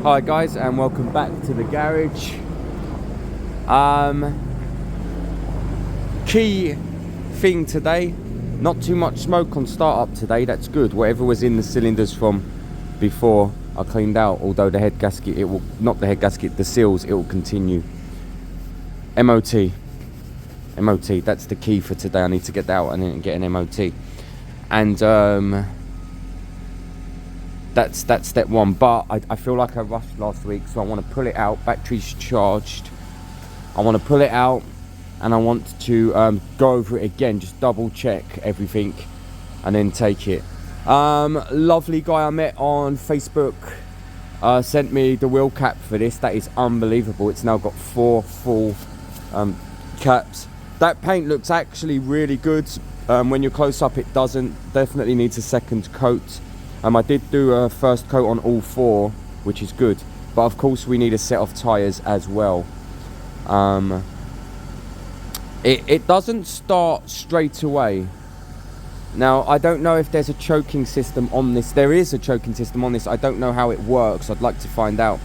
Hi guys, and welcome back to the garage. Key thing today, not too much smoke on startup today. That's good. Whatever was in the cylinders from before I cleaned out, although the head gasket, it will not the head gasket, the seals, it will continue. MOT, that's the key for today. I need to get that out and then get an MOT, and that's step one. But I feel like I rushed last week, so I want to pull it out. Battery's charged. I want to pull it out, and I want to go over it again, just double check everything, and then take it. Lovely guy I met on Facebook sent me the wheel cap for this. That is unbelievable. It's now got 4 full caps. That paint looks actually really good. When you're close up, it doesn't. Definitely needs a second coat. I did do a first coat on all 4, which is good, but of course we need a set of tyres as well. It doesn't start straight away. Now, I don't know if there's a choking system on this. There is a choking system on this. I don't know how it works. I'd like to find out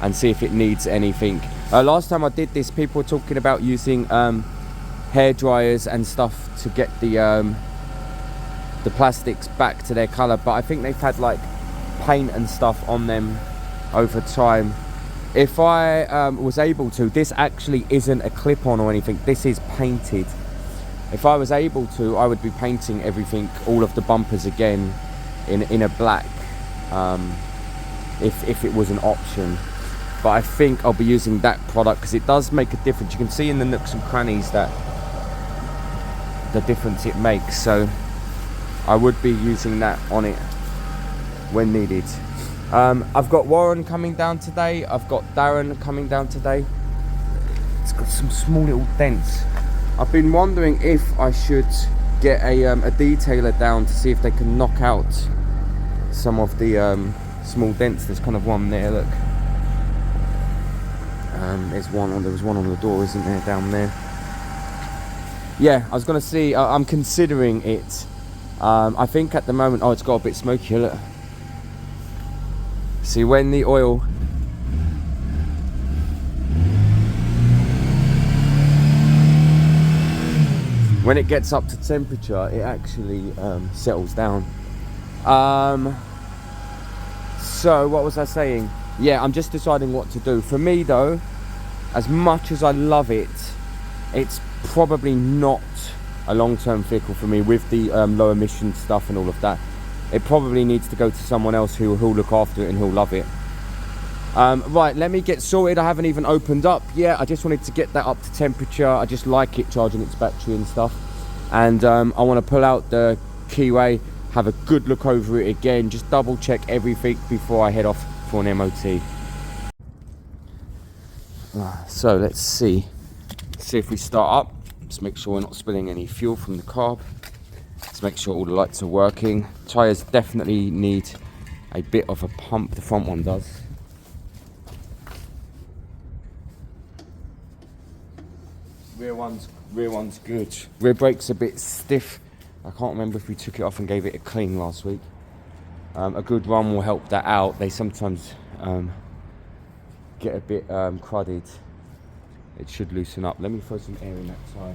and see if it needs anything. Last time I did this, people were talking about using hair dryers and stuff to get the plastics back to their colour, but I think they've had like paint and stuff on them over time. If I was able to, this actually isn't a clip-on or anything, this is painted. If I was able to, I would be painting everything, all of the bumpers again in a black, if it was an option. But I think I'll be using that product because it does make a difference. You can see in the nooks and crannies that the difference it makes, so I would be using that on it when needed. I've got Warren coming down today. I've got Darren coming down today. It's got some small little dents. I've been wondering if I should get a detailer down to see if they can knock out some of the small dents. There's kind of one there, look. There was one on the door, isn't there, down there? Yeah, I was gonna see, I'm considering it. I think at the moment, it's got a bit smoky, look. See, when the oil, when it gets up to temperature, it actually settles down. So what was I saying? Yeah, I'm just deciding what to do. For me though, as much as I love it, it's probably not a long-term vehicle for me with the low emission stuff and all of that. It probably needs to go to someone else who'll look after it and who'll love it. Right, let me get sorted. I haven't even opened up yet. I just wanted to get that up to temperature. I just like it charging its battery and stuff. And I want to pull out the Keeway, have a good look over it again, just double check everything before I head off for an MOT. So let's see if we start up. Just make sure we're not spilling any fuel from the carb. Let's make sure all the lights are working. Tyres definitely need a bit of a pump. The front one does. Rear one's good. Rear brake's a bit stiff. I can't remember if we took it off and gave it a clean last week. A good run will help that out. They sometimes get a bit crudded. It should loosen up. Let me throw some air in that tyre there.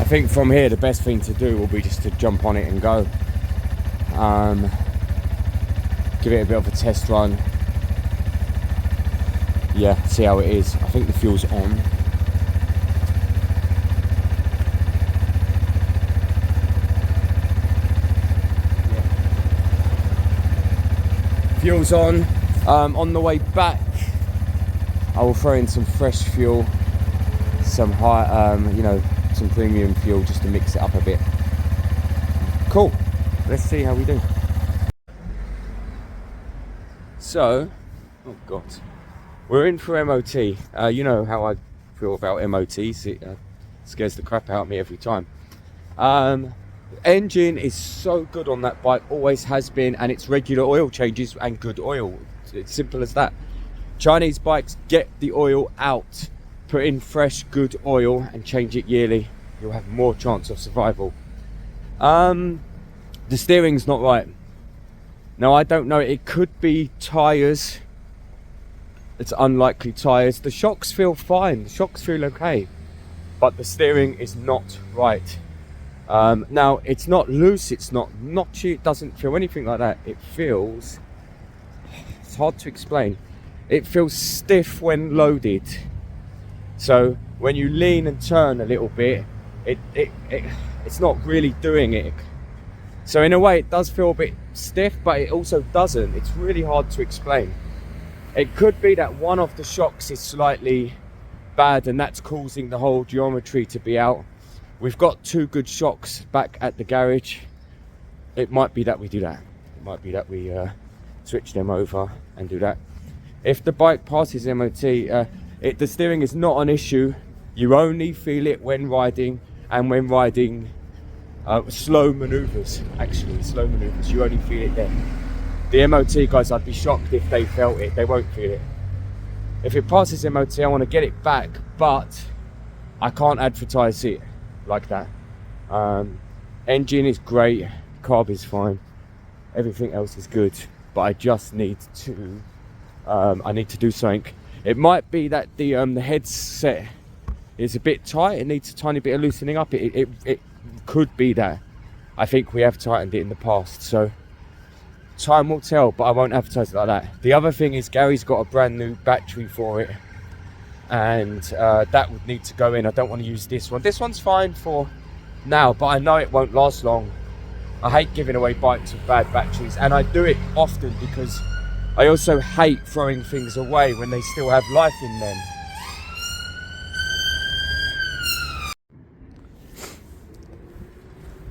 think from here the best thing to do will be just to jump on it and go. Give it a bit of a test run. Yeah, see how it is. I think the fuel's on. Fuel's on. On the way back, I will throw in some fresh fuel, some high, you know, some premium fuel just to mix it up a bit. Cool. Let's see how we do. So, oh god, we're in for MOT. You know how I feel about MOTs. It scares the crap out of me every time. Engine is so good on that bike, always has been, and it's regular oil changes and good oil. It's simple as that. Chinese bikes, get the oil out, put in fresh good oil and change it yearly. You'll have more chance of survival. The steering's not right. Now I don't know, it could be tyres. It's unlikely tyres. The shocks feel fine, the shocks feel okay, but the steering is not right. Now it's not loose, it's not notchy, it doesn't feel anything like that. It feels, it's hard to explain. It feels stiff when loaded. So when you lean and turn a little bit, it's not really doing it. So in a way it does feel a bit stiff, but it also doesn't. It's really hard to explain. It could be that one of the shocks is slightly bad and that's causing the whole geometry to be out. We've got 2 good shocks back at the garage. It might be that we do that. It might be that we switch them over and do that. If the bike passes MOT, the steering is not an issue. You only feel it when riding, and when riding slow maneuvers, actually slow maneuvers, you only feel it then. The MOT guys, I'd be shocked if they felt it. They won't feel it. If it passes MOT, I want to get it back, but I can't advertise it like that. Engine is great, carb is fine, everything else is good, but I just need to I need to do something. It might be that the headset is a bit tight, it needs a tiny bit of loosening up. It could be that. I think we have tightened it in the past, so time will tell, but I won't advertise it like that. The other thing is Gary's got a brand new battery for it, and that would need to go in. I don't want to use this one. This one's fine for now, but I know it won't last long. I hate giving away bikes with bad batteries, and I do it often because I also hate throwing things away when they still have life in them.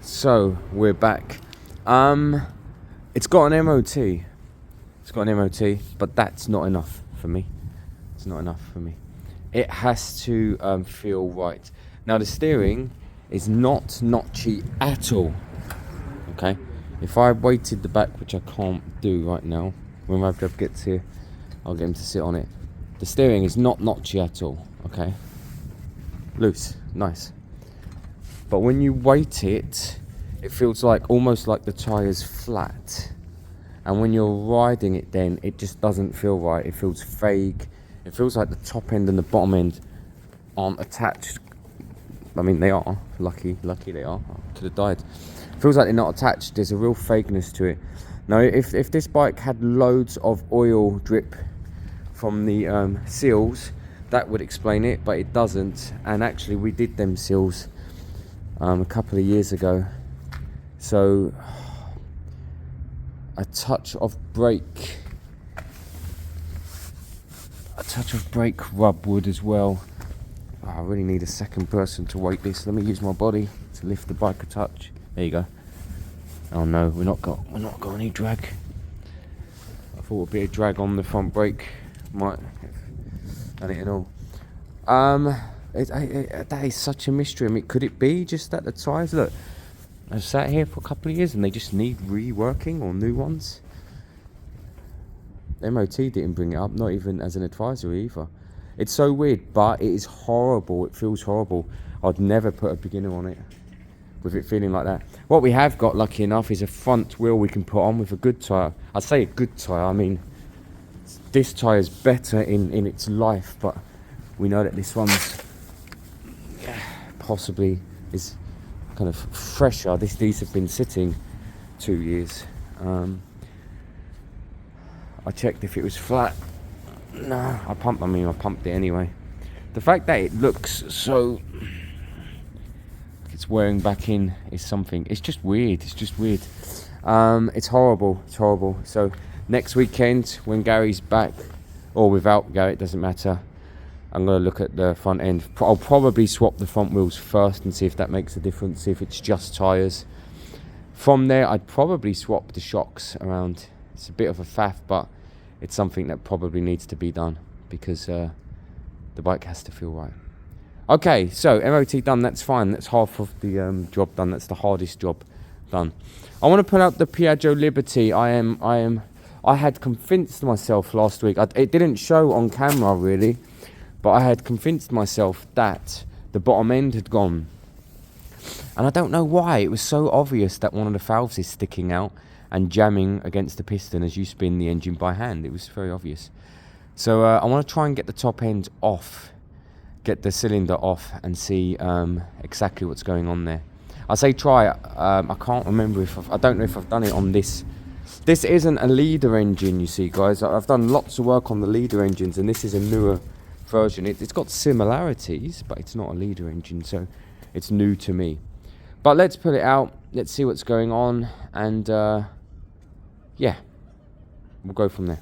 So we're back. It's got an MOT. It's got an MOT, but that's not enough for me. It's not enough for me. It has to feel right. Now the steering is not notchy at all. Okay, if I weighted the back, which I can't do right now, when Rav gets here, I'll get him to sit on it. The steering is not notchy at all. Okay, loose, nice. But when you weight it, it feels like almost like the tire's flat. And when you're riding it, then it just doesn't feel right. It feels vague. It feels like the top end and the bottom end aren't attached. I mean, they are. Lucky they are. I could have died. It feels like they're not attached. There's a real vagueness to it. Now, if this bike had loads of oil drip from the seals, that would explain it, but it doesn't. And actually, we did them seals a couple of years ago. So a touch of brake rub would as well. Oh, I really need a second person to weight this. Let me use my body to lift the bike a touch. There you go. Oh no, we're not got any drag. I thought a bit of drag on the front brake might have done it and all. That is such a mystery. I mean, could it be just that the tyres, look, I've sat here for a couple of years and they just need reworking or new ones? MOT didn't bring it up, not even as an advisory either. It's so weird, but it is horrible. It feels horrible. I'd never put a beginner on it with it feeling like that. What we have got, lucky enough, is a front wheel we can put on with a good tyre. I say a good tyre, I mean this tyre is better in its life, but we know that this one's possibly is kind of fresher. These have been sitting 2 years. I checked if it was flat. No, I pumped it anyway. The fact that it looks so it's wearing back in is something. It's just weird. It's horrible. So next weekend when Gary's back, or without Gary, it doesn't matter, I'm going to look at the front end. I'll probably swap the front wheels first and see if that makes a difference, see if it's just tyres. From there, I'd probably swap the shocks around. It's a bit of a faff, but it's something that probably needs to be done because the bike has to feel right. Okay, so MOT done, that's fine. That's half of the job done. That's the hardest job done. I want to put out the Piaggio Liberty. I had convinced myself last week, it didn't show on camera really, but I had convinced myself that the bottom end had gone. And I don't know why. It was so obvious that one of the valves is sticking out and jamming against the piston as you spin the engine by hand. It was very obvious. So I want to try and get the top end off, get the cylinder off and see exactly what's going on there. I say try. I can't remember I don't know if I've done it on this. This isn't a leader engine, you see, guys. I've done lots of work on the leader engines, and this is a newer version. It's got similarities, but it's not a leader engine, so it's new to me. But let's put it out. Let's see what's going on, and yeah, we'll go from there.